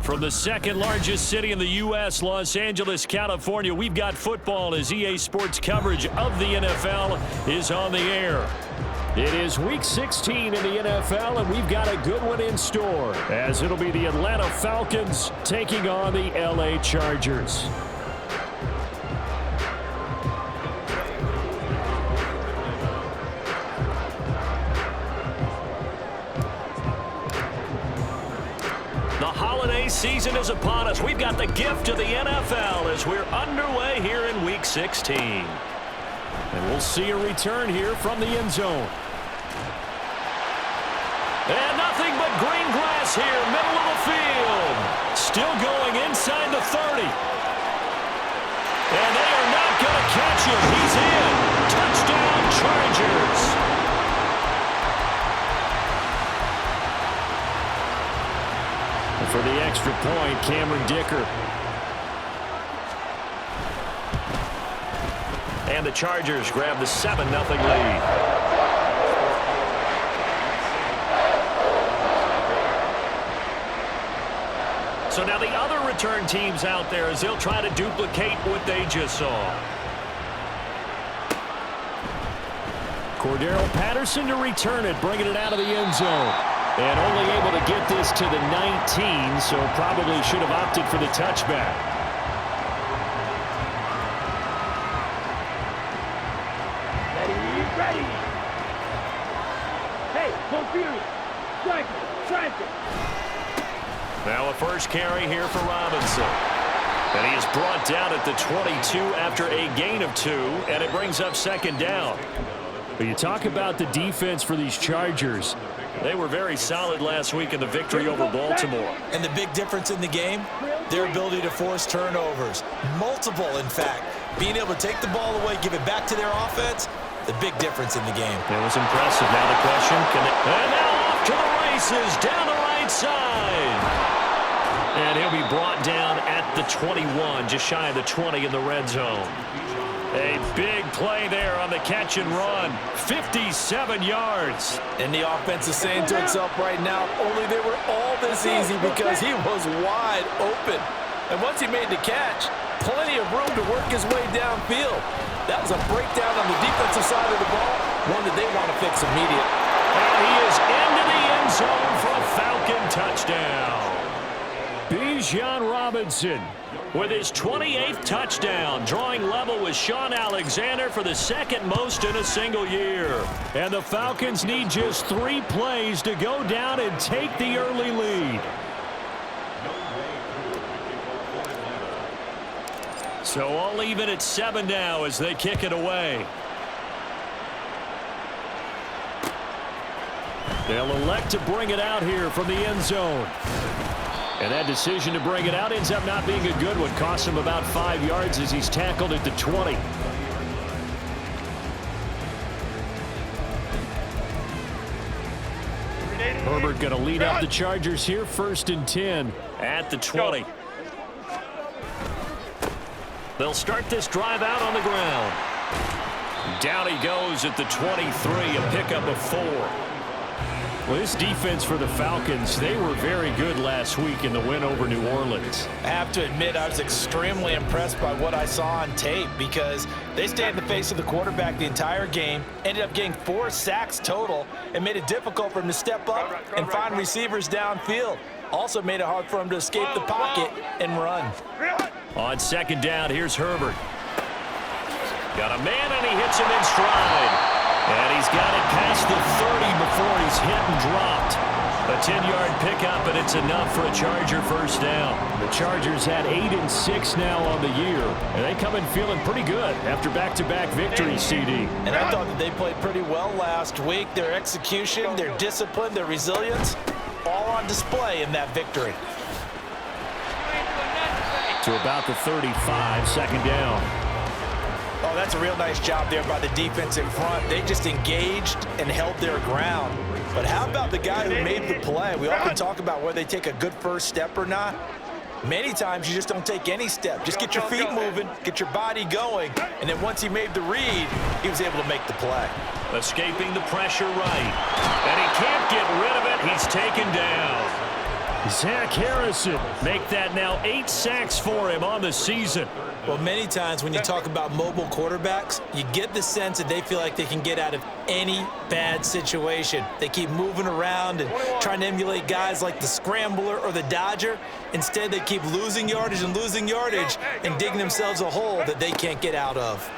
From the second largest city in the U.S., Los Angeles, California, we've got football as EA Sports coverage of the NFL is on the air. It is Week 16 in the NFL, and we've got a good one in store, as it'll be the Atlanta Falcons taking on the L.A. Chargers. Season is upon us. We've got the gift of the NFL as we're underway here in Week 16. And we'll see a return here from the end zone. And nothing but green grass here, middle of the field. Still going inside the 30. And they are not going to catch him. He's in. Touchdown, Chargers. For the extra point, Cameron Dicker. And the Chargers grab the 7-0 lead. So now the other return teams out there as they'll try to duplicate what they just saw. Cordero Patterson to return it, bringing it out of the end zone. And only able to get this to the 19, so probably should have opted for the touchback. Ready. Hey, full period. Strike it. Now a first carry here for Robinson. And he is brought down at the 22 after a gain of 2, and it brings up second down. But you talk about the defense for these Chargers. They were very solid last week in the victory over Baltimore. And the big difference in the game, their ability to force turnovers. Multiple, in fact. Being able to take the ball away, give it back to their offense, the big difference in the game. It was impressive. Now the question, and now off to the races, down the right side. And he'll be brought down at the 21, just shy of the 20 in the red zone. A big play there on the catch and run. 57 yards. And the offense is saying to itself right now, only they were all this easy because he was wide open. And once he made the catch, plenty of room to work his way downfield. That was a breakdown on the defensive side of the ball, one that they want to fix immediately. And he is into the end zone for a Falcon touchdown. Bijan Robinson with his 28th touchdown, drawing level with Sean Alexander for the second most in a single year. And the Falcons need just 3 plays to go down and take the early lead. So all even at 7 now as they kick it away. They'll elect to bring it out here from the end zone. And that decision to bring it out ends up not being a good one. Costs him about 5 yards as he's tackled at the 20. Herbert going to lead up the Chargers here, 1st and 10 at the 20. They'll start this drive out on the ground. Down he goes at the 23, a pickup of 4. Well, this defense for the Falcons, they were very good last week in the win over New Orleans. I have to admit, I was extremely impressed by what I saw on tape because they stayed in the face of the quarterback the entire game, ended up getting 4 sacks total, and made it difficult for him to step up and find receivers downfield. Also made it hard for him to escape the pocket and run. On second down, here's Herbert. Got a man, and he hits him in stride. And he's got it past the 30 before he's hit and dropped. A 10-yard pickup, and it's enough for a Charger first down. The Chargers had 8-6 now on the year, and they come in feeling pretty good after back-to-back victories, CD. And I thought that they played pretty well last week. Their execution, their discipline, their resilience, all on display in that victory. To about the 35, second down. Oh, that's a real nice job there by the defense in front. They just engaged and held their ground. But how about the guy who made the play? We often talk about whether they take a good first step or not. Many times you just don't take any step. Just get your feet moving, get your body going, and then once he made the read, he was able to make the play. Escaping the pressure right. And he can't get rid of it. He's taken down. Zach Harrison, make that now 8 sacks for him on the season. Well, many times when you talk about mobile quarterbacks, you get the sense that they feel like they can get out of any bad situation. They keep moving around and trying to emulate guys like the Scrambler or the Dodger. Instead, they keep losing yardage and digging themselves a hole that they can't get out of.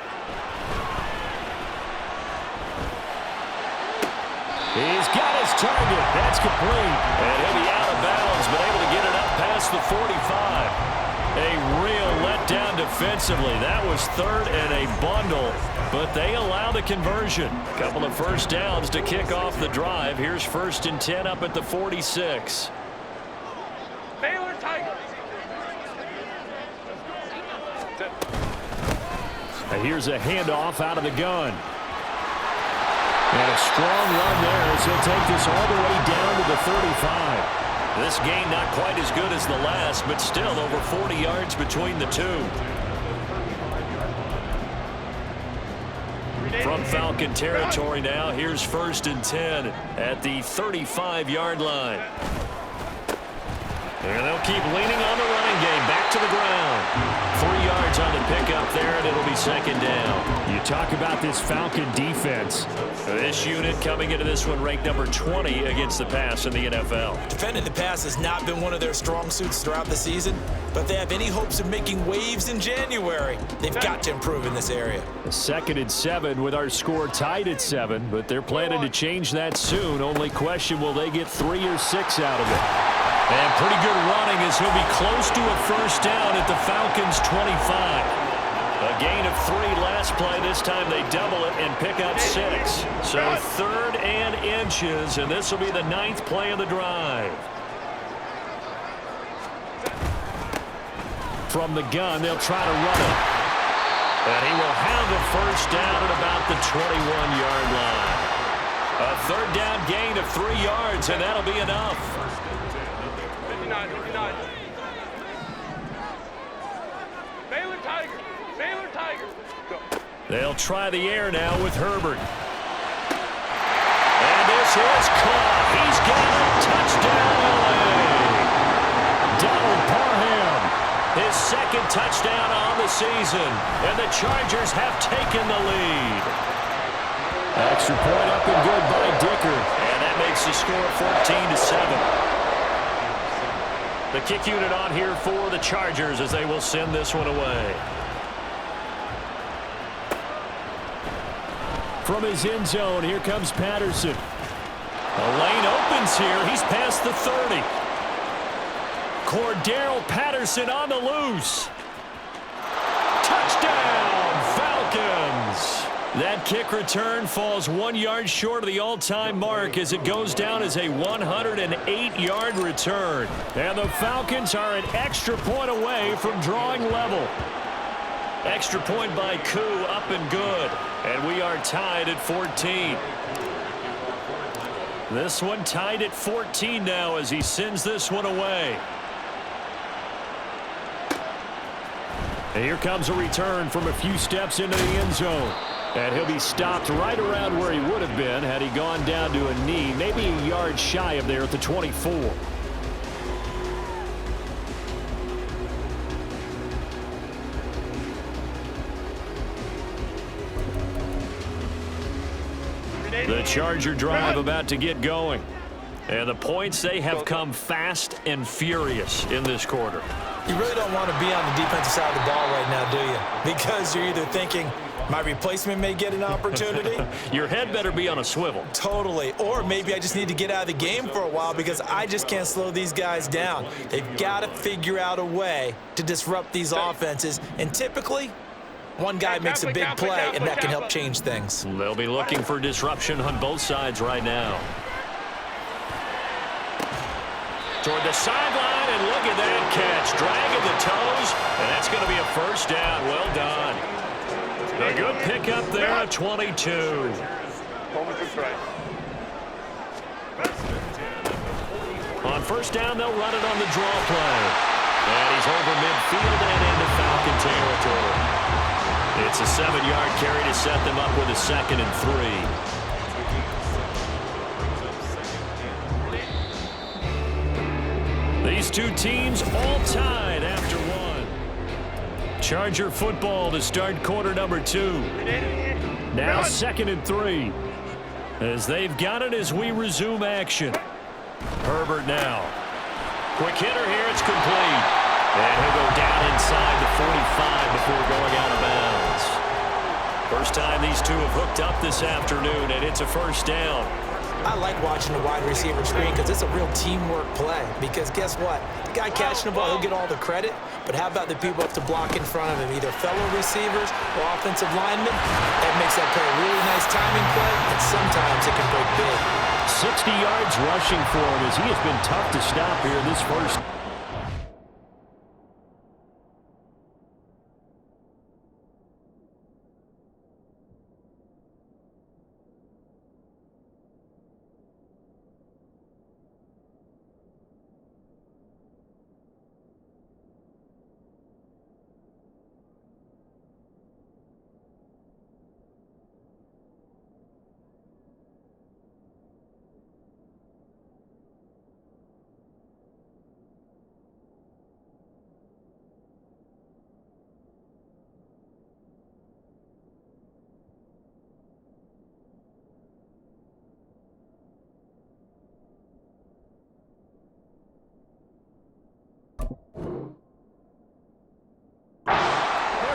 He's got his target. That's complete. And he'll be out of bounds, but able to get it up past the 45. A real letdown defensively. That was third and a bundle, but they allow the conversion. Couple of first downs to kick off the drive. Here's 1st and 10 up at the 46. Baylor Tigers. And here's a handoff out of the gun. And a strong run there as he'll take this all the way down to the 35. This gain not quite as good as the last, but still over 40 yards between the two. From Falcon territory now, here's 1st and 10 at the 35-yard line. And they'll keep leaning on the running game. Back to the ground. 3 yards on the pickup there, and it'll be 2nd down. You talk about this Falcon defense. This unit coming into this one ranked number 20 against the pass in the NFL. Defending the pass has not been one of their strong suits throughout the season, but if they have any hopes of making waves in January, they've got to improve in this area. 2nd and 7 with our score tied at 7, but they're planning to change that soon. Only question, will they get 3 or 6 out of it? And pretty good running as he'll be close to a 1st down at the Falcons' 25. A gain of 3 last play. This time they double it and pick up 6. So 3rd and inches, and this will be the 9th play of the drive. From the gun, they'll try to run it. And he will have the 1st down at about the 21-yard line. A 3rd down gain of 3 yards, and that'll be enough. 59. Baylor Tigers. Baylor Tigers. Go. They'll try the air now with Herbert. And this is caught. He's got a touchdown, LA. Donald Parham, his 2nd touchdown on the season. And the Chargers have taken the lead. Extra point up and good by Dicker. And that makes the score 14-7. The kick unit on here for the Chargers as they will send this one away. From his end zone, here comes Patterson. A lane opens here. He's past the 30. Cordarrelle Patterson on the loose. Touchdown, Falcons! That kick return falls 1 yard short of the all-time mark as it goes down as a 108-yard return. And the Falcons are an extra point away from drawing level. Extra point by Koo, up and good. And we are tied at 14. This one tied at 14 now as he sends this one away. And here comes a return from a few steps into the end zone. And he'll be stopped right around where he would have been had he gone down to a knee, maybe a yard shy of there at the 24. The Charger drive about to get going. And the points, they have come fast and furious in this quarter. You really don't want to be on the defensive side of the ball right now, do you? Because you're either thinking, my replacement may get an opportunity. Your head better be on a swivel. Totally. Or maybe I just need to get out of the game for a while because I just can't slow these guys down. They've got to figure out a way to disrupt these offenses. And typically, one guy makes a big play, and that can help change things. They'll be looking for disruption on both sides right now. Toward the sideline, and look at that catch. Dragging the toes, and that's going to be a 1st down. Well done. A good pickup there at 22. On 1st down, they'll run it on the draw play. And he's over midfield and into Falcon territory. It's a 7-yard carry to set them up with a 2nd and 3. These two teams all tied after one. Charger football to start quarter number 2. Now 2nd and 3. As they've got it as we resume action. Herbert now. Quick hitter here. It's complete. And he'll go down inside the 45 before going out of bounds. First time these two have hooked up this afternoon, and it's a first down. I like watching the wide receiver screen because it's a real teamwork play. Because guess what? The guy catching the ball, he'll get all the credit. But how about the people up to block in front of him, either fellow receivers or offensive linemen? That makes that play a really nice timing play, and sometimes it can break big. 60 yards rushing for him as he has been tough to stop here in this first.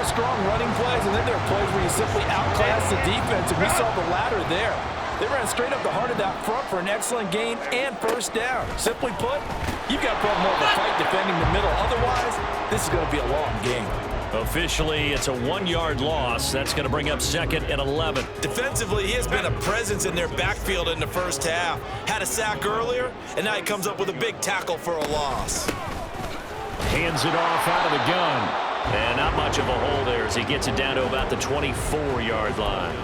Strong running plays, and then there are plays where you simply outclass the defense, and we saw the latter there. They ran straight up the heart of that front for an excellent gain and first down. Simply put, you've got to put more of a fight defending the middle. Otherwise, this is going to be a long game. Officially, it's a 1-yard loss. That's going to bring up 2nd and 11. Defensively, he has been a presence in their backfield in the first half. Had a sack earlier, and now he comes up with a big tackle for a loss. Hands it off out of the gun. And not much of a hole there as he gets it down to about the 24-yard line.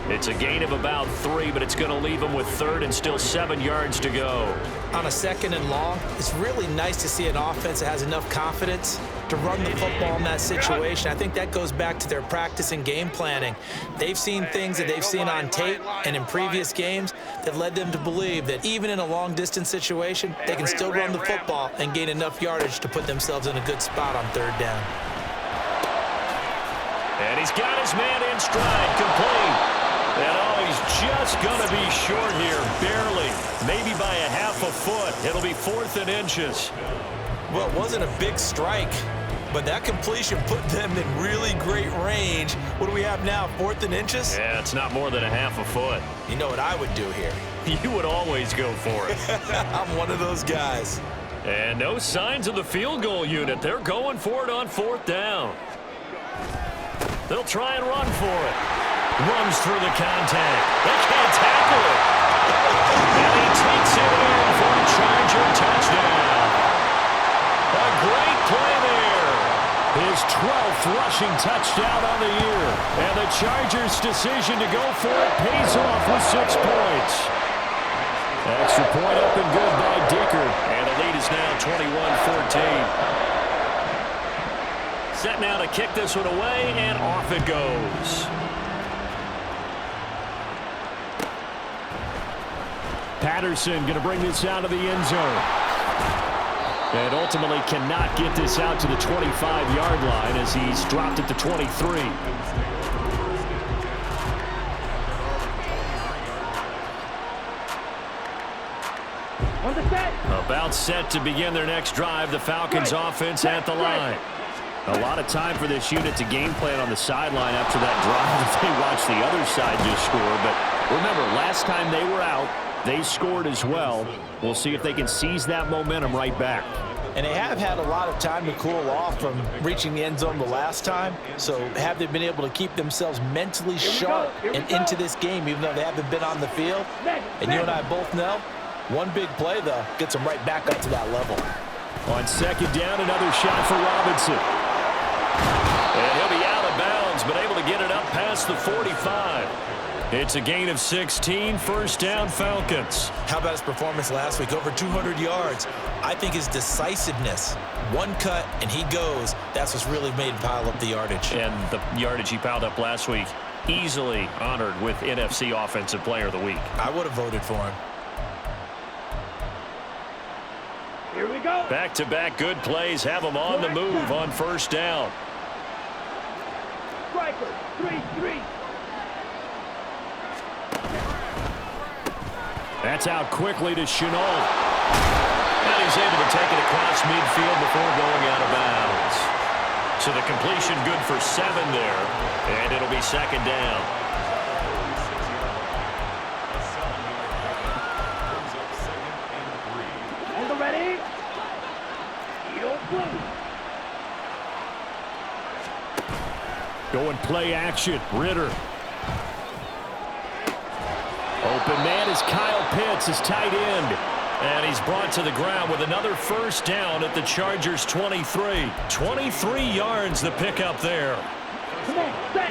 It's a gain of about 3, but it's going to leave him with 3rd and still 7 yards to go. On a 2nd and long, it's really nice to see an offense that has enough confidence to run the football in that situation. I think that goes back to their practice and game planning. They've seen things that they've seen on tape and in previous games that led them to believe that even in a long-distance situation, they can still run the football and gain enough yardage to put themselves in a good spot on 3rd down. And he's got his man in stride, complete. And oh, he's just going to be short here, barely, maybe by a half a foot. It'll be 4th and inches. Well, it wasn't a big strike, but that completion put them in really great range. What do we have now, 4th and inches? Yeah, it's not more than a half a foot. You know what I would do here? You would always go for it. I'm one of those guys. And no signs of the field goal unit. They're going for it on 4th down. They'll try and run for it. Runs through the contact. They can't tackle it. And he takes it in for a Charger touchdown. A great play there. His 12th rushing touchdown on the year. And the Chargers' decision to go for it pays off with 6 points. Extra point up and good by Dicker. And the lead is now 21-14. Set now to kick this one away, and off it goes. Patterson going to bring this out of the end zone. And ultimately cannot get this out to the 25-yard line as he's dropped at the 23. About set to begin their next drive. The Falcons offense at the line. A lot of time for this unit to game plan on the sideline after that drive if they watch the other side just score. But remember, last time they were out, they scored as well. We'll see if they can seize that momentum right back. And they have had a lot of time to cool off from reaching the end zone the last time. So have they been able to keep themselves mentally sharp and into this game, even though they haven't been on the field? And you and I both know, one big play, though, gets them right back up to that level. On 2nd down, another shot for Robinson. And he'll be out of bounds, but able to get it up past the 45. It's a gain of 16, 1st down Falcons. How about his performance last week? Over 200 yards. I think his decisiveness, one cut and he goes, that's what's really made him pile up the yardage. And the yardage he piled up last week, easily honored with NFC Offensive Player of the Week. I would have voted for him. Here we go. Back-to-back good plays have them on the move on first down. Striker, 3-3. That's out quickly to Chenault. And he's able to take it across midfield before going out of bounds. So the completion good for 7 there, and it'll be second down. On the ready. Going play action. Ritter. Open man is Kyle Pitts, his tight end. And he's brought to the ground with another first down at the Chargers' 23. 23 yards the pickup there. Come on, set.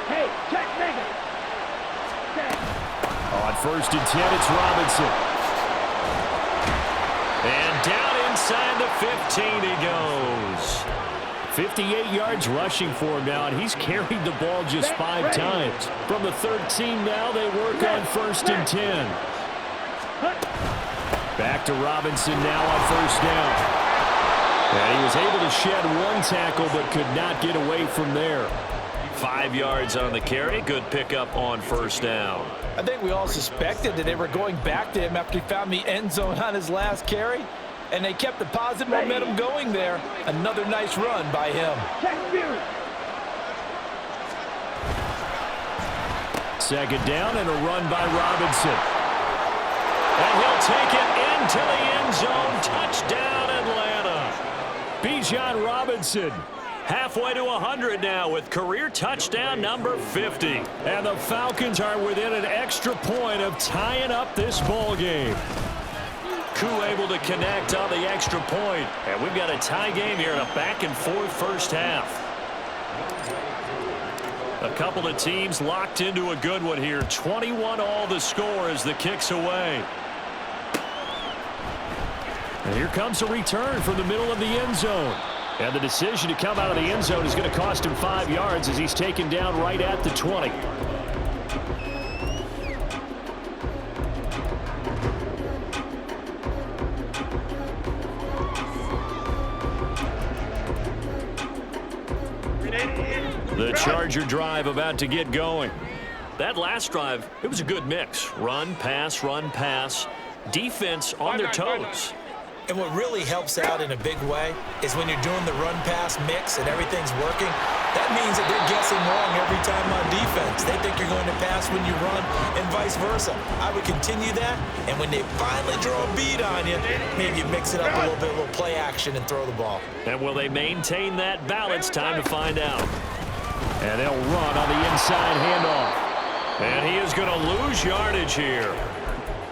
Hey, check nigga. Set. On first and 10, it's Robinson. And down inside the 15 he goes. 58 yards rushing for him now, and he's carried the ball just 5 times. From the 13 now, they work on first and 10. Back to Robinson now on first down. And he was able to shed 1 tackle, but could not get away from there. 5 yards on the carry. Good pickup on first down. I think we all suspected that they were going back to him after he found the end zone on his last carry. And they kept the positive momentum going there. Another nice run by him. Second down and a run by Robinson. And he'll take it into the end zone. Touchdown, Atlanta. Bijan Robinson. Halfway to 100 now with career touchdown number 50. And the Falcons are within an extra point of tying up this ball game. Koo able to connect on the extra point. And we've got a tie game here in a back-and-forth first half. A couple of teams locked into a good one here. 21 all the score as the kick's away. And here comes a return from the middle of the end zone. And the decision to come out of the end zone is going to cost him 5 yards as he's taken down right at the 20. The Charger drive about to get going. That last drive, it was a good mix. Run, pass, defense on their toes. And what really helps out in a big way is when you're doing the run-pass mix and everything's working, that means that they're guessing wrong every time on defense. They think you're going to pass when you run and vice versa. I would continue that, and when they finally draw a beat on you, maybe you mix it up a little bit, a little play action, and throw the ball. And will they maintain that balance? Time to find out. And they'll run on the inside handoff. And he is going to lose yardage here.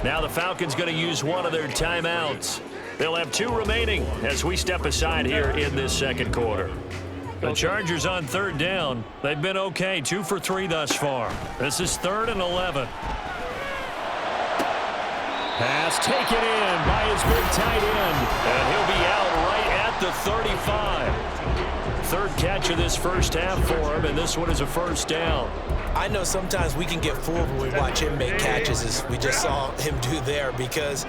Now the Falcons going to use one of their timeouts. They'll have 2 remaining as we step aside here in this second quarter. The Chargers on third down. They've been okay, 2 for 3 thus far. This is 3rd and 11. Pass taken in by his big tight end. And he'll be out right at the 35. 3rd catch of this first half for him, and this one is a first down. I know sometimes we can get fooled when we watch him make catches, as we just saw him do there, because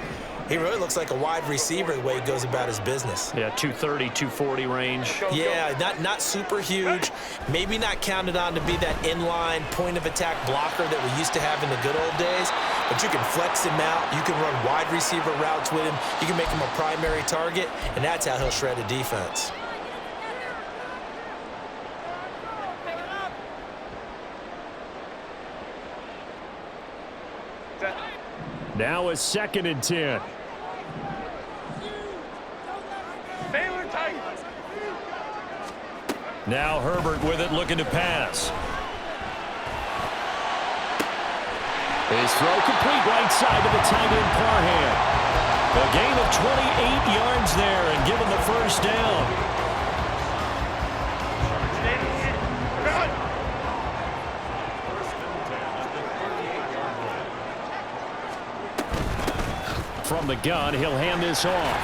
he really looks like a wide receiver the way he goes about his business. Yeah, 230, 240 range. Yeah, not super huge. Maybe not counted on to be that inline point-of-attack blocker that we used to have in the good old days. But you can flex him out. You can run wide receiver routes with him. You can make him a primary target, and that's how he'll shred a defense. Now a 2nd and 10. Baylor Tigers. Now Herbert with it, looking to pass. His throw complete right side to the tight end Parham. A gain of 28 yards there and given the first down. From the gun, he'll hand this off.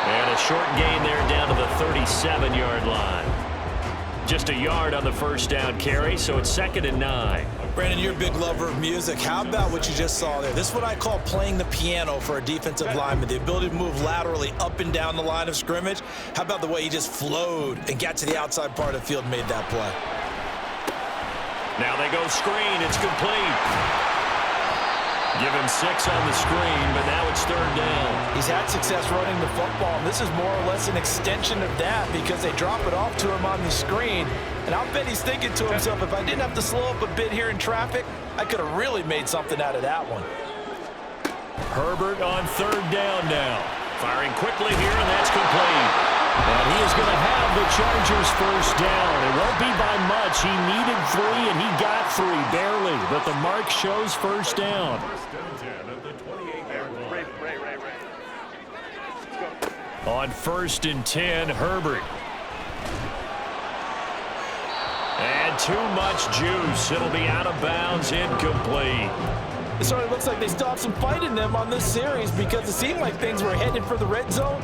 And a short gain there down to the 37-yard line. Just a yard on the first down carry, so it's 2nd and 9. Brandon, you're a big lover of music. How about what you just saw there? This is what I call playing the piano for a defensive lineman, the ability to move laterally up and down the line of scrimmage. How about the way he just flowed and got to the outside part of the field and made that play? Now they go screen. It's complete. Give him 6 on the screen, but now it's 3rd down. He's had success running the football, and this is more or less an extension of that because they drop it off to him on the screen. And I'll bet he's thinking to himself, if I didn't have to slow up a bit here in traffic, I could have really made something out of that one. Herbert on 3rd down now. Firing quickly here, and that's complete. And he is going to have the Chargers 1st down. It won't be by much. He needed 3, and he got 3, barely. But the mark shows 1st down. On 1st and 10, Herbert. And too much juice. It'll be out of bounds, incomplete. It sort of looks like they still have some fight in them on this series because it seemed like things were headed for the red zone.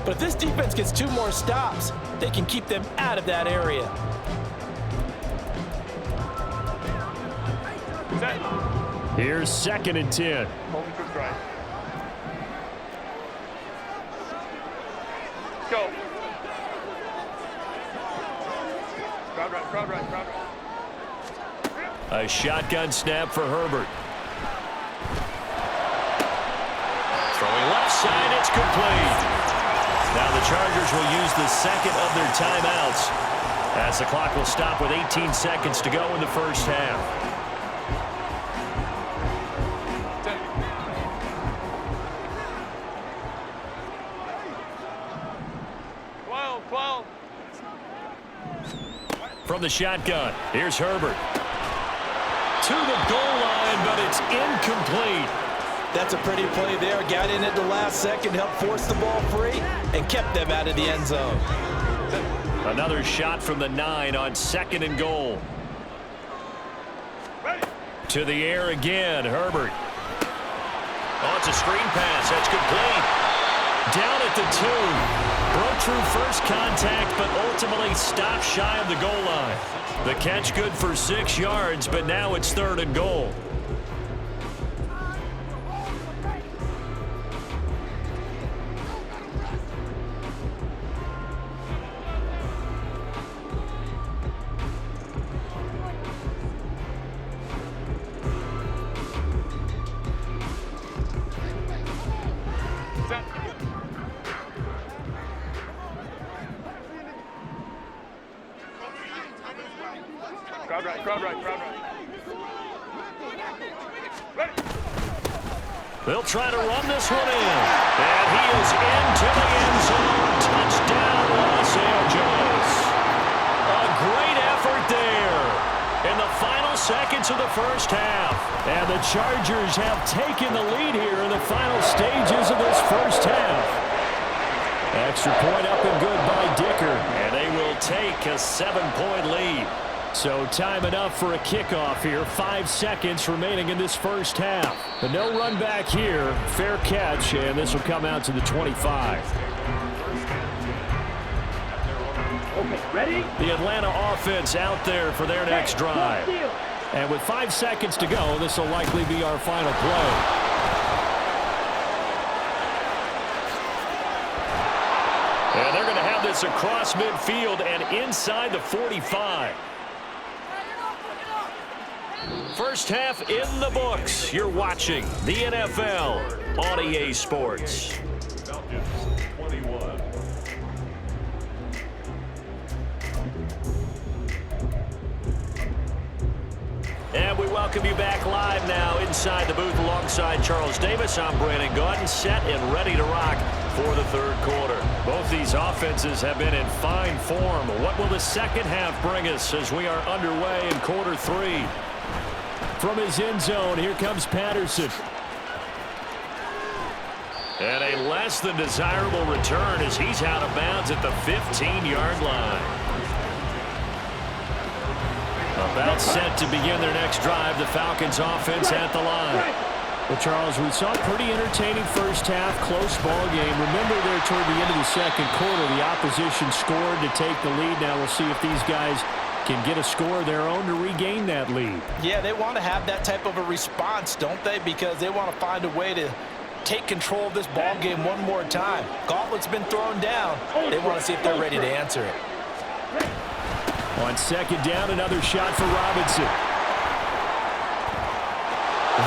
But if this defense gets 2 more stops, they can keep them out of that area. Here's 2nd and 10. Go. Crowd right. A shotgun snap for Herbert. Throwing left side, it's complete. Now the Chargers will use the 2nd of their timeouts as the clock will stop with 18 seconds to go in the 1st half. 12. From the shotgun, here's Herbert. To the goal line, but it's incomplete. That's a pretty play there. Got in at the last second, helped force the ball free, and kept them out of the end zone. Another shot from the 9 on 2nd and goal. To the air again, Herbert. Oh, it's a screen pass. That's complete. Down at the 2. Broke through first contact, but ultimately stopped shy of the goal line. The catch good for 6 yards, but now it's 3rd and goal. Crowd right. Ready. They'll try to run this one in. And he is into the end zone. Touchdown, Los Angeles. A great effort there in the final seconds of the 1st half. And the Chargers have taken the lead here in the final stages of this 1st half. Extra point up and good by Dicker. And they will take a 7-point lead. So time enough for a kickoff here. 5 seconds remaining in this 1st half. But no run back here. Fair catch, and this will come out to the 25. Okay, ready? The Atlanta offense out there for their next drive. And with 5 seconds to go, this will likely be our final play. And they're going to have this across midfield and inside the 45. 1st half in the books. You're watching the NFL on EA Sports. And we welcome you back live now inside the booth alongside Charles Davis. I'm Brandon Gaudin, set and ready to rock for the 3rd quarter. Both these offenses have been in fine form. What will the 2nd half bring us as we are underway in quarter 3? From his end zone, here comes Patterson. And a less than desirable return as he's out of bounds at the 15-yard line. About set to begin their next drive, the Falcons offense at the line. Well, Charles, we saw a pretty entertaining 1st half, close ball game. Remember there toward the end of the 2nd quarter, the opposition scored to take the lead. Now we'll see if these guys can get a score of their own to regain that lead. Yeah, they want to have that type of a response, don't they? Because they want to find a way to take control of this ball game one more time. Gauntlet's been thrown down. They want to see if they're ready to answer it. On second down, another shot for Robinson.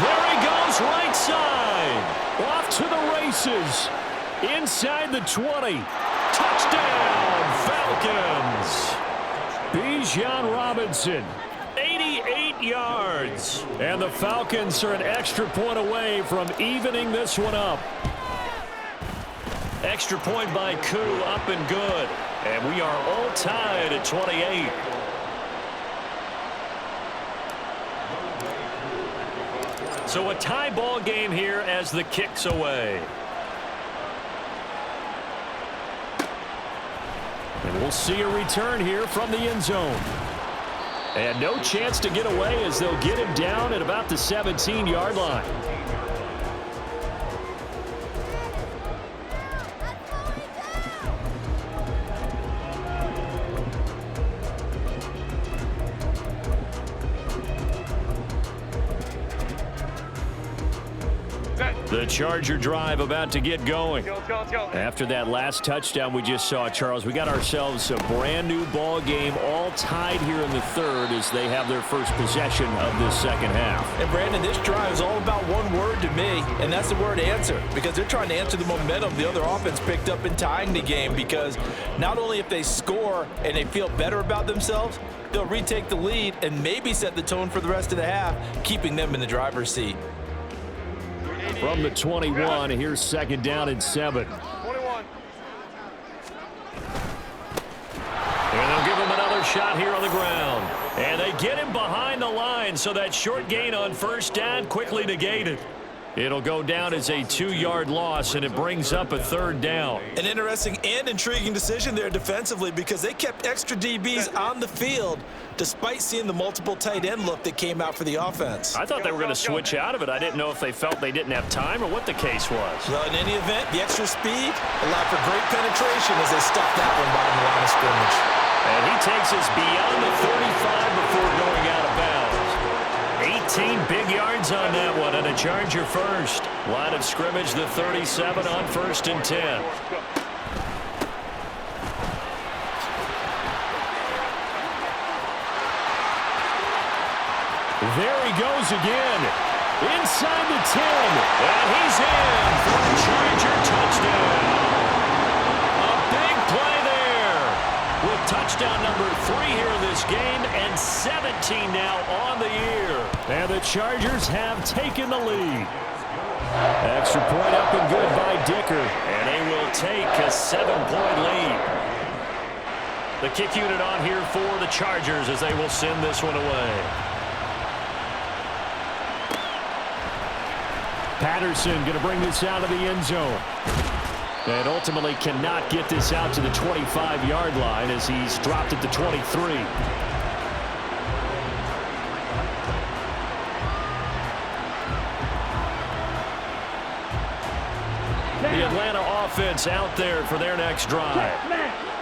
There he goes, right side. Off to the races. Inside the 20. Touchdown, Falcons. Bijan Robinson, 88 yards. And the Falcons are an extra point away from evening this one up. Extra point by Koo, up and good. And we are all tied at 28. So a tie ball game here as the kick's away. And we'll see a return here from the end zone. And no chance to get away as they'll get him down at about the 17-yard line. The Charger drive about to get going. Let's go, let's go. After that last touchdown we just saw, Charles, we got ourselves a brand new ball game, all tied here in the third as they have their first possession of this second half. And Brandon, this drive is all about one word to me, and that's the word answer, because they're trying to answer the momentum the other offense picked up in tying the game, because not only if they score and they feel better about themselves, they'll retake the lead and maybe set the tone for the rest of the half, keeping them in the driver's seat. From the 21, here's second down and 7. 21. And they'll give him another shot here on the ground. And they get him behind the line, so that short gain on first down quickly negated. It'll go down as a 2-yard loss, and it brings up a third down. An interesting and intriguing decision there defensively, because they kept extra DBs on the field despite seeing the multiple tight end look that came out for the offense. I thought they were going to switch out of it. I didn't know if they felt they didn't have time or what the case was. Well, in any event, the extra speed allowed for great penetration as they stuffed that one behind the line of scrimmage. And he takes us beyond the 35 before going out of bounds. 18 big yards on that one, and a Charger first. Line of scrimmage, the 37 on 1st and 10. There he goes again. Inside the 10. And he's in for a Charger touchdown. A big play there. With touchdown number 3 here in this game, and 17 now on the year. And the Chargers have taken the lead. Extra point up and good by Dicker. And they will take a 7-point lead. The kick unit on here for the Chargers as they will send this one away. Patterson going to bring this out of the end zone. And ultimately cannot get this out to the 25-yard line as he's dropped at the 23. The Atlanta offense out there for their next drive.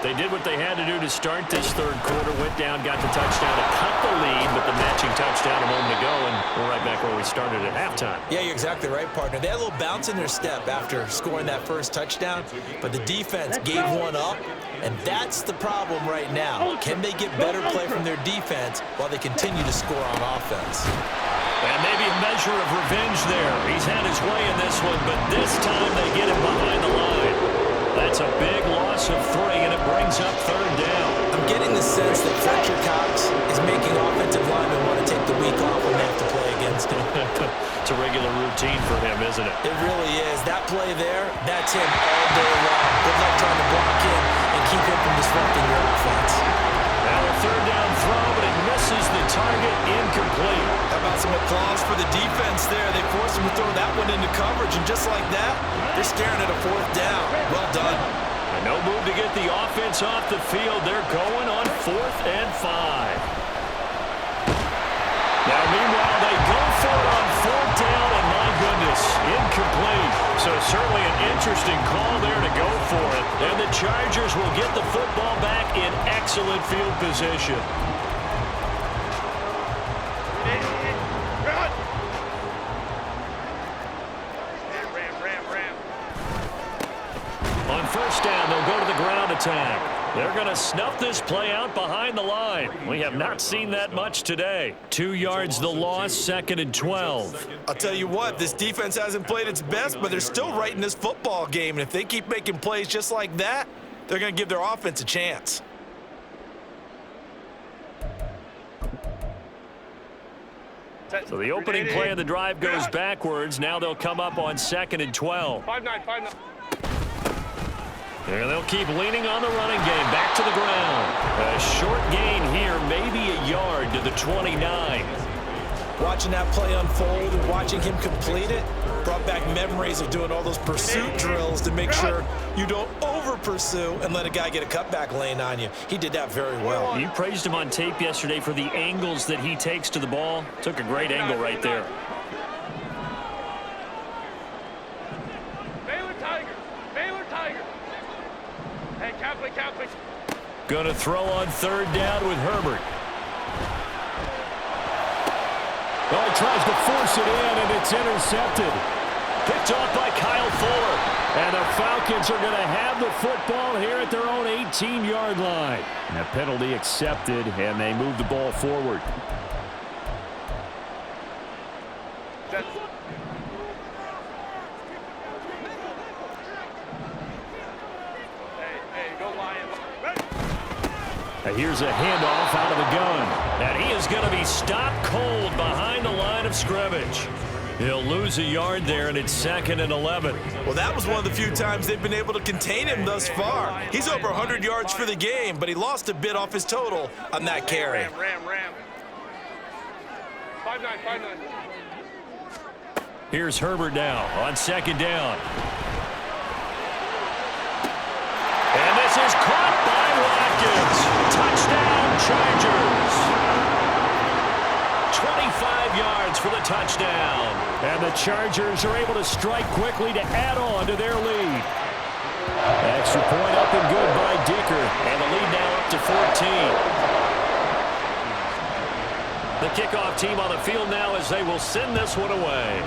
They did what they had to do to start this third quarter. Went down, got the touchdown to cut the lead, but the matching touchdown a moment ago, and we're right back where we started at halftime. Yeah, you're exactly right, partner. They had a little bounce in their step after scoring that first touchdown, but the defense gave one up, and that's the problem right now. Can they get better play from their defense while they continue to score on offense? And maybe a measure of revenge there. He's had his way in this one, but this time they get him behind the line. That's a big loss of 3, and it brings up third down. I'm getting the sense that Fletcher Cox is making offensive linemen want to take the week off when they have to play against him. It's a regular routine for him, isn't it? It really is. That play there, that's him all day long. Good luck trying to block him and keep him from disrupting your offense. Now a third down throw, but it misses the target, incomplete. How about some applause for the defense there? They forced him to throw that one into coverage, and just like that, they're staring at a 4th down. Well done. And no move to get the offense off the field. They're going on 4th and 5. Now, meanwhile, they go for it on 4th down, and my goodness, incomplete. So certainly an interesting call there to go for it. And the Chargers will get the football back in excellent field position. first down. They'll go to the ground attack. They're going to snuff this play out behind the line. We have not seen that much today. 2 yards the loss, 2nd and 12. I'll tell you what, this defense hasn't played its best, but they're still right in this football game. And if they keep making plays just like that, they're going to give their offense a chance. So the opening play of the drive goes backwards. Now they'll come up on 2nd and 12. 5-9, 5-9. And they'll keep leaning on the running game. Back to the ground. A short gain here, maybe a yard to the 29. Watching that play unfold and watching him complete it brought back memories of doing all those pursuit drills to make sure you don't over-pursue and let a guy get a cutback lane on you. He did that very well. You praised him on tape yesterday for the angles that he takes to the ball. Took a great angle right there. Baylor Tigers. Baylor Tigers. Hey, Catholic. Going to throw on 3rd down with Herbert. Well, he tries to force it in, and it's intercepted. Picked off by Kyle Fuller. And the Falcons are going to have the football here at their own 18-yard line. And a penalty accepted, and they move the ball forward. Hey, go Lions. Ready. And here's a handoff out of the gun. And he is going to be stopped cold behind the line of scrimmage. He'll lose a yard there, and it's 2nd and 11. Well, that was one of the few times they've been able to contain him thus far. He's over 100 yards for the game, but he lost a bit off his total on that carry. Ram. 5-9. Here's Herbert now on 2nd down. And this is caught by Watkins. Touchdown, Chargers. 25 yards for the touchdown. And the Chargers are able to strike quickly to add on to their lead. Extra point up and good by Dicker. And the lead now up to 14. The kickoff team on the field now as they will send this one away.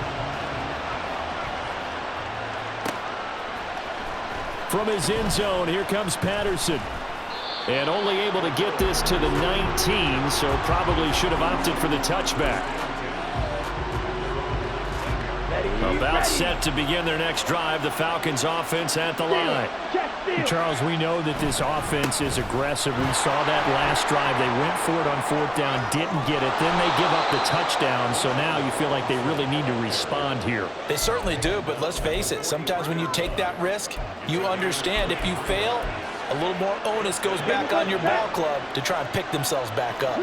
From his end zone, here comes Patterson. And only able to get this to the 19, so probably should have opted for the touchback. About set to begin their next drive, the Falcons offense at the line. Charles, we know that this offense is aggressive. We saw that last drive. They went for it on 4th down, didn't get it. Then they give up the touchdown, so now you feel like they really need to respond here. They certainly do, but let's face it, sometimes when you take that risk, you understand if you fail, a little more onus goes back on your ball club to try and pick themselves back up.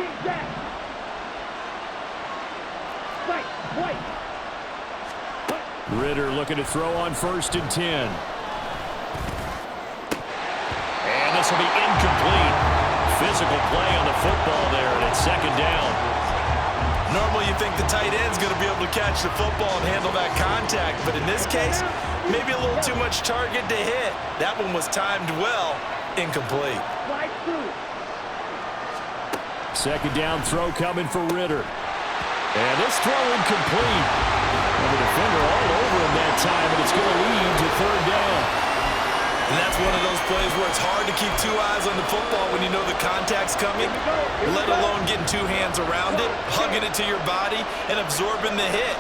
Ritter looking to throw on 1st and 10. And this will be incomplete. Physical play on the football there, and it's 2nd down. Normally you think the tight end's going to be able to catch the football and handle that contact, but in this case, maybe a little too much target to hit. That one was timed well, incomplete. 2nd down throw coming for Ritter. And this throw incomplete. And the defender all over him that time, and it's going to lead to 3rd down. And that's one of those plays where it's hard to keep 2 eyes on the football when you know the contact's coming, let alone getting 2 hands around it, hugging it to your body, and absorbing the hit,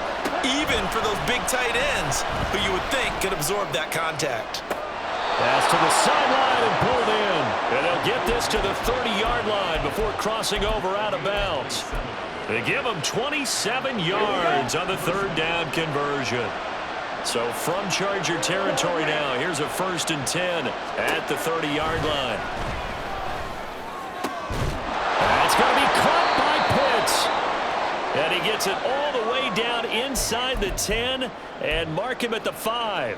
even for those big tight ends who you would think could absorb that contact. Pass to the sideline and pulled in. And they'll get this to the 30-yard line before crossing over out of bounds. They give them 27 yards on the 3rd down conversion. So from Charger territory now, here's a 1st and 10 at the 30-yard line. That's going to be caught by Pitts. And he gets it all the way down inside the 10 and mark him at the 5.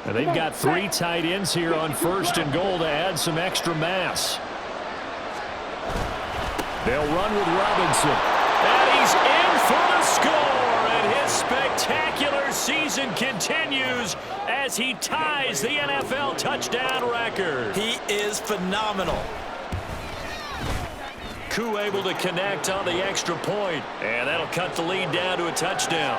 And they've got 3 tight ends here on 1st and goal to add some extra mass. They'll run with Robinson. And he's in for the score. And his spectacular season continues as he ties the NFL touchdown record. He is phenomenal. Koo able to connect on the extra point. And that'll cut the lead down to a touchdown.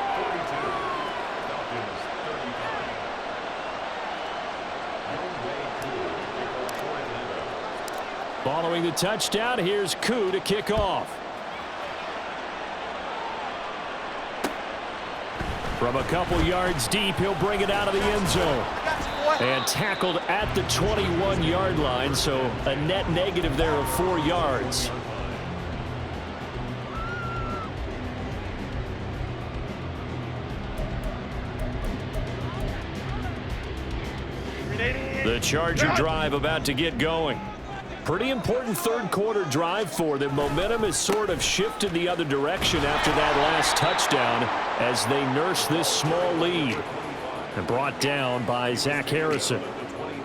Following the touchdown, here's Koo to kick off. From a couple yards deep, he'll bring it out of the end zone. And tackled at the 21-yard line, so a net negative there of 4 yards. The Charger drive about to get going. Pretty important third quarter drive for them. Momentum has sort of shifted the other direction after that last touchdown as they nurse this small lead. And brought down by Zach Harrison.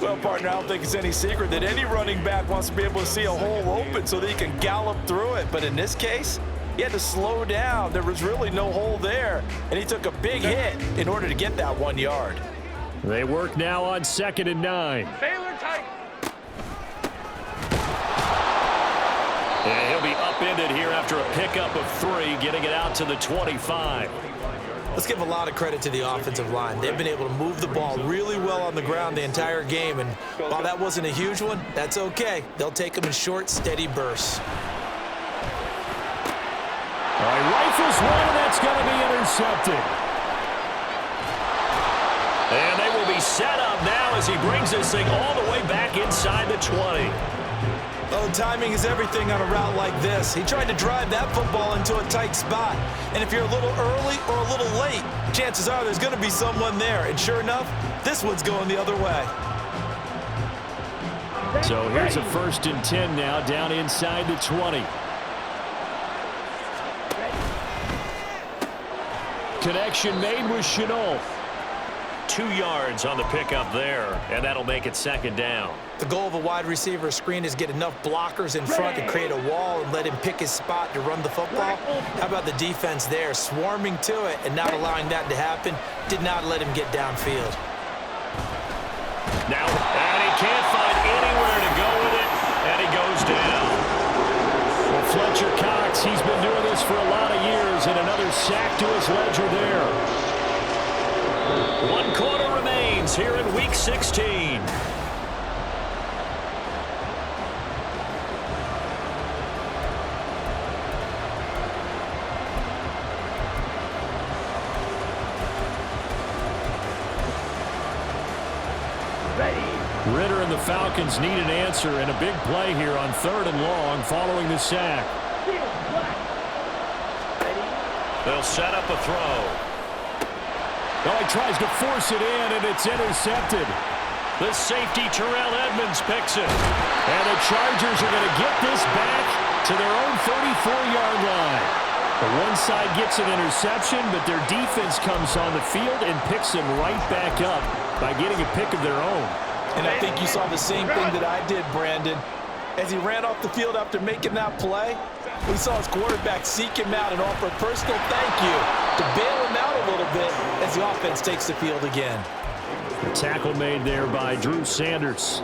Well, partner, I don't think it's any secret that any running back wants to be able to see a hole open so that he can gallop through it. But in this case, he had to slow down. There was really no hole there, and he took a big hit in order to get that 1 yard. They work now on 2nd and 9. Baylor Tiger. And he'll be upended here after a pickup of 3, getting it out to the 25. Let's give a lot of credit to the offensive line. They've been able to move the ball really well on the ground the entire game, and while that wasn't a huge one, that's okay. They'll take them in short, steady bursts. All right, rifles one, and that's going to be intercepted. And they will be set up now as he brings this thing all the way back inside the 20. Oh, timing is everything on a route like this. He tried to drive that football into a tight spot. And if you're a little early or a little late, chances are there's going to be someone there. And sure enough, this one's going the other way. So here's a 1st and 10 now, down inside the 20. Connection made with Chenault. 2 yards on the pickup there, and that'll make it 2nd down. The goal of a wide receiver screen is get enough blockers in front to create a wall and let him pick his spot to run the football. How about the defense there, swarming to it and not allowing that to happen? Did not let him get downfield. Now, and he can't find anywhere to go with it, and he goes down. Well, Fletcher Cox, he's been doing this for a lot of years, and another sack to his ledger there. 1 quarter remains here in Week 16. Ritter and the Falcons need an answer, and a big play here on 3rd and long following the sack. They'll set up a throw. Well, he tries to force it in, and it's intercepted. The safety, Terrell Edmonds, picks it. And the Chargers are going to get this back to their own 34-yard line. The one side gets an interception, but their defense comes on the field and picks them right back up by getting a pick of their own. And I think you saw the same thing that I did, Brandon. As he ran off the field after making that play, we saw his quarterback seek him out and offer a personal thank you to bail him out a little bit as the offense takes the field again. The tackle made there by Drew Sanders.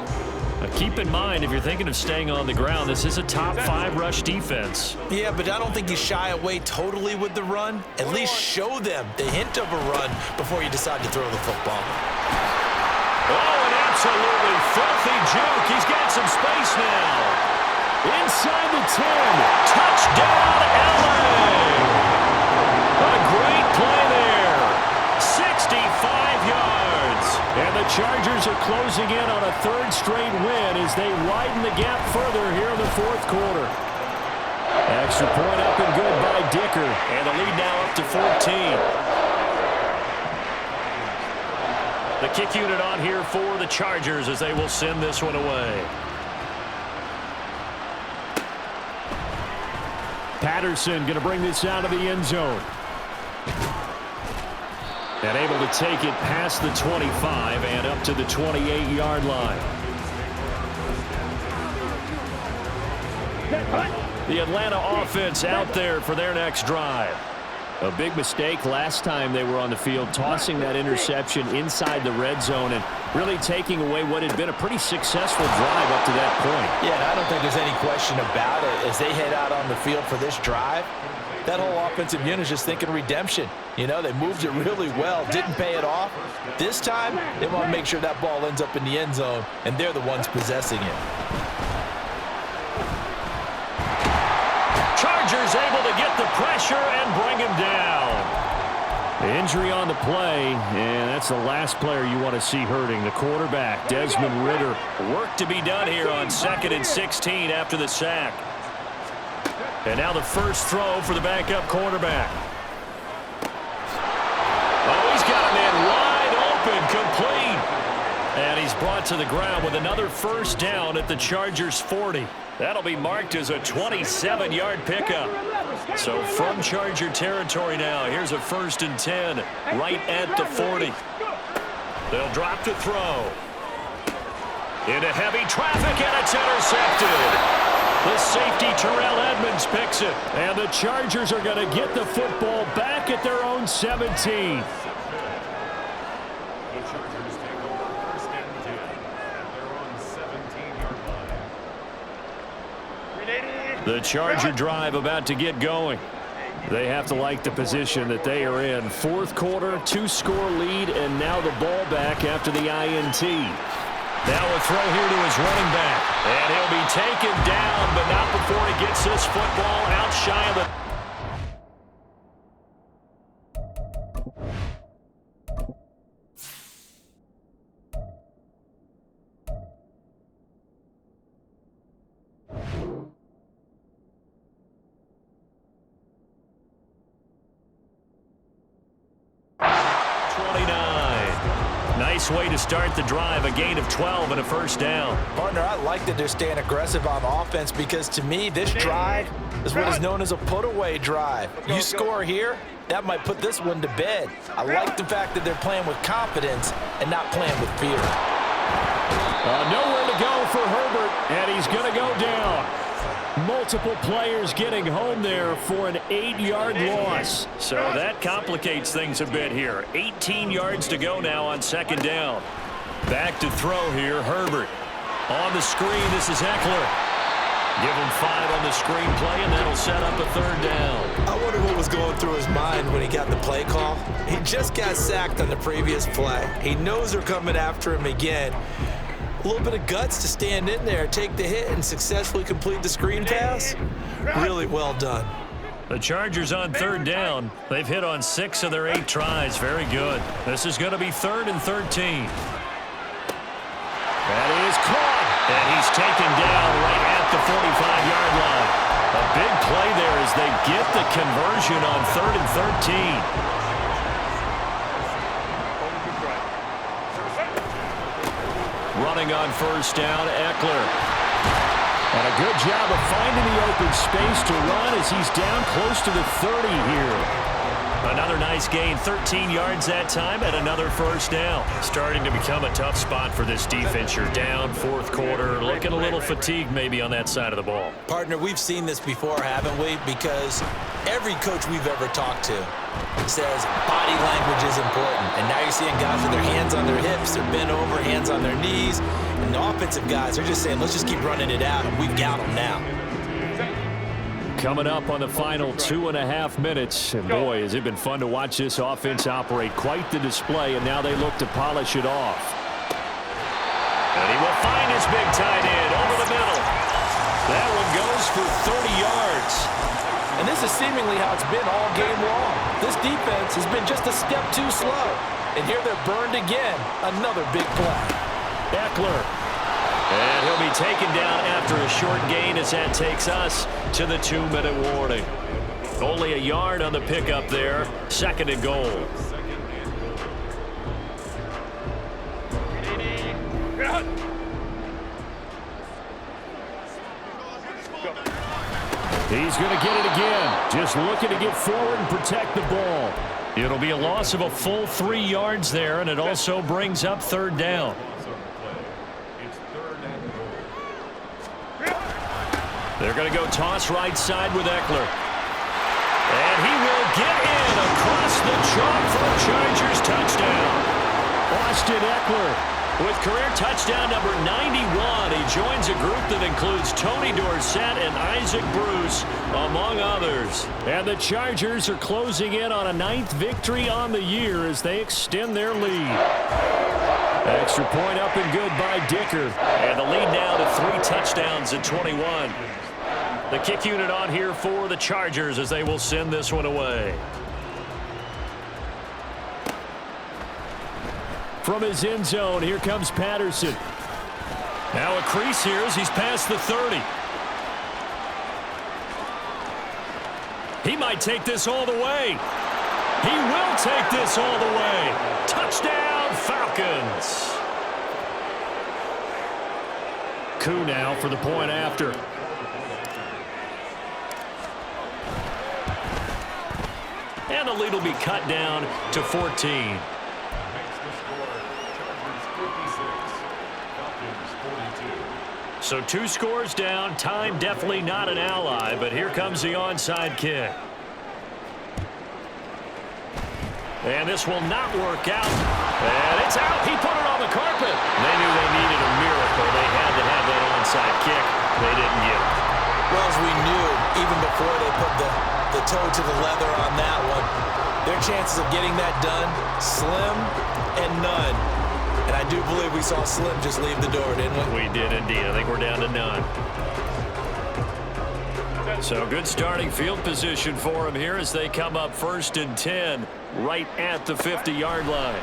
Keep in mind, if you're thinking of staying on the ground, this is a top 5 rush defense. Yeah, but I don't think you shy away totally with the run. At least show them the hint of a run before you decide to throw the football. Oh, an absolutely filthy juke. He's got some space now. Inside the 10. Touchdown, LA. A great play there. 65 yards. And the Chargers are closing in on a 3rd straight win as they widen the gap further here in the 4th quarter. Extra point up and good by Dicker. And the lead now up to 14. The kick unit on here for the Chargers as they will send this one away. Patterson going to bring this out of the end zone. And able to take it past the 25 and up to the 28-yard line. The Atlanta offense out there for their next drive. A big mistake last time they were on the field, tossing that interception inside the red zone and really taking away what had been a pretty successful drive up to that point. Yeah, and I don't think there's any question about it. As they head out on the field for this drive, that whole offensive unit is just thinking redemption. You know, they moved it really well, didn't pay it off. This time, they want to make sure that ball ends up in the end zone, and they're the ones possessing it. Chargers able to get the pressure and bring him down. Injury on the play, and that's the last player you want to see hurting. The quarterback, Desmond Ridder. Work to be done here on 2nd and 16 after the sack. And now the first throw for the backup quarterback. Oh, he's got a man wide open, complete. And he's brought to the ground with another first down at the Chargers 40. That'll be marked as a 27-yard pickup. So from Charger territory now, here's a 1st and 10 right at the 40. They'll drop to throw. Into heavy traffic, and it's intercepted. The safety, Terrell Edmonds, picks it. And the Chargers are going to get the football back at their own 17. The Charger drive about to get going. They have to like the position that they are in. 4th quarter, 2-score lead, and now the ball back after the INT. Now a throw here to his running back. And he'll be taken down, but not before he gets this football out shy of the... Nice way to start the drive, a gain of 12 and a first down. Partner, I like that they're staying aggressive on offense because, to me, this drive is what is known as a put-away drive. You score here, that might put this one to bed. I like the fact that they're playing with confidence and not playing with fear. Nowhere to go for Herbert, and he's going to go down. Multiple players getting home there for an 8-yard loss. So that complicates things a bit here. 18 yards to go now on 2nd down. Back to throw here, Herbert. On the screen, this is Eckler. Give him 5 on the screenplay, and that'll set up a 3rd down. I wonder what was going through his mind when he got the play call. He just got sacked on the previous play. He knows they're coming after him again. A little bit of guts to stand in there, take the hit, and successfully complete the screen pass. Really well done. The Chargers on 3rd down. They've hit on 6 of their 8 tries. Very good. This is going to be 3rd and 13. That is caught. And he's taken down right at the 45-yard line. A big play there as they get the conversion on 3rd and 13. Running on first down, Eckler. And a good job of finding the open space to run as he's down close to the 30 here. Another nice gain, 13 yards that time, and another first down. Starting to become a tough spot for this defense. You're down 4th quarter, looking a little fatigued maybe on that side of the ball. Partner, we've seen this before, haven't we? Because every coach we've ever talked to says body language is important. And now you're seeing guys with their hands on their hips, they're bent over, hands on their knees. And the offensive guys are just saying, let's just keep running it out, and we've got them now. Coming up on the final 2.5 minutes. And boy, has it been fun to watch this offense operate. Quite the display, and now they look to polish it off. And he will find his big tight end over the middle. That one goes for 30 yards. And this is seemingly how it's been all game long. This defense has been just a step too slow. And here they're burned again. Another big play. Eckler. And he'll be taken down after a short gain as that takes us to the 2-minute warning. Only a yard on the pickup there. 2nd and goal. He's going to get it again. Just looking to get forward and protect the ball. It'll be a loss of a full 3 yards there, and it also brings up 3rd down. They're going to go toss right side with Eckler. And he will get in across the chalk for a Chargers touchdown. Austin Eckler with career touchdown number 91. He joins a group that includes Tony Dorsett and Isaac Bruce, among others. And the Chargers are closing in on a 9th victory on the year as they extend their lead. Extra point up and good by Dicker. And the lead now to 3 touchdowns at 21. The kick unit on here for the Chargers as they will send this one away. From his end zone, here comes Patterson. Now a crease here as he's past the 30. He might take this all the way. He will take this all the way. Touchdown, Falcons. Coup now for the point after. And the lead will be cut down to 14. So 2 scores down. Time definitely not an ally, but here comes the onside kick. And this will not work out. And it's out. He put it on the carpet. They knew they needed a miracle. They had to have that onside kick. They didn't get it. Well, as we knew, even before they put the toe to the leather on that one, their chances of getting that done, slim and none. And I do believe we saw Slim just leave the door, didn't we? We did indeed. I think we're down to none. So good starting field position for him here as they come up 1st and 10 right at the 50-yard line.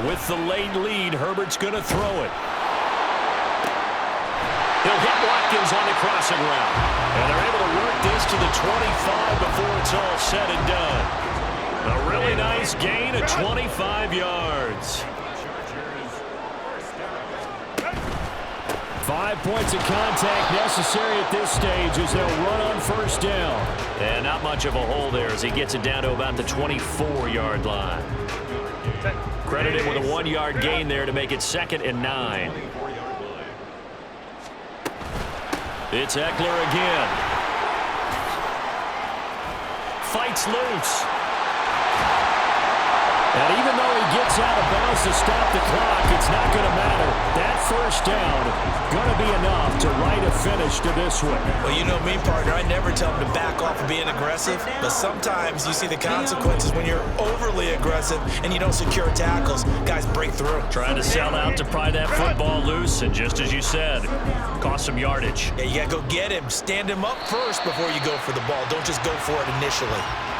With the late lead, Herbert's going to throw it. He'll hit Watkins on the crossing route. And they're able to work this to the 25 before it's all said and done. A really nice gain of 25 yards. 5 points of contact necessary at this stage as they'll run on 1st down. And not much of a hole there as he gets it down to about the 24-yard line. Credit him with a 1-yard gain there to make it 2nd and 9. It's Eckler again. Fights loose. And even though he gets out of bounds to stop the clock, it's not going to matter. That 1st down going to be enough to write a finish to this one. Well, you know me, partner. I never tell them to back off of being aggressive, but sometimes you see the consequences when you're overly aggressive and you don't secure tackles. Guys break through. Trying to sell out to pry that football loose, and just as you said, cost some yardage. Yeah, you got to go get him. Stand him up first before you go for the ball. Don't just go for it initially.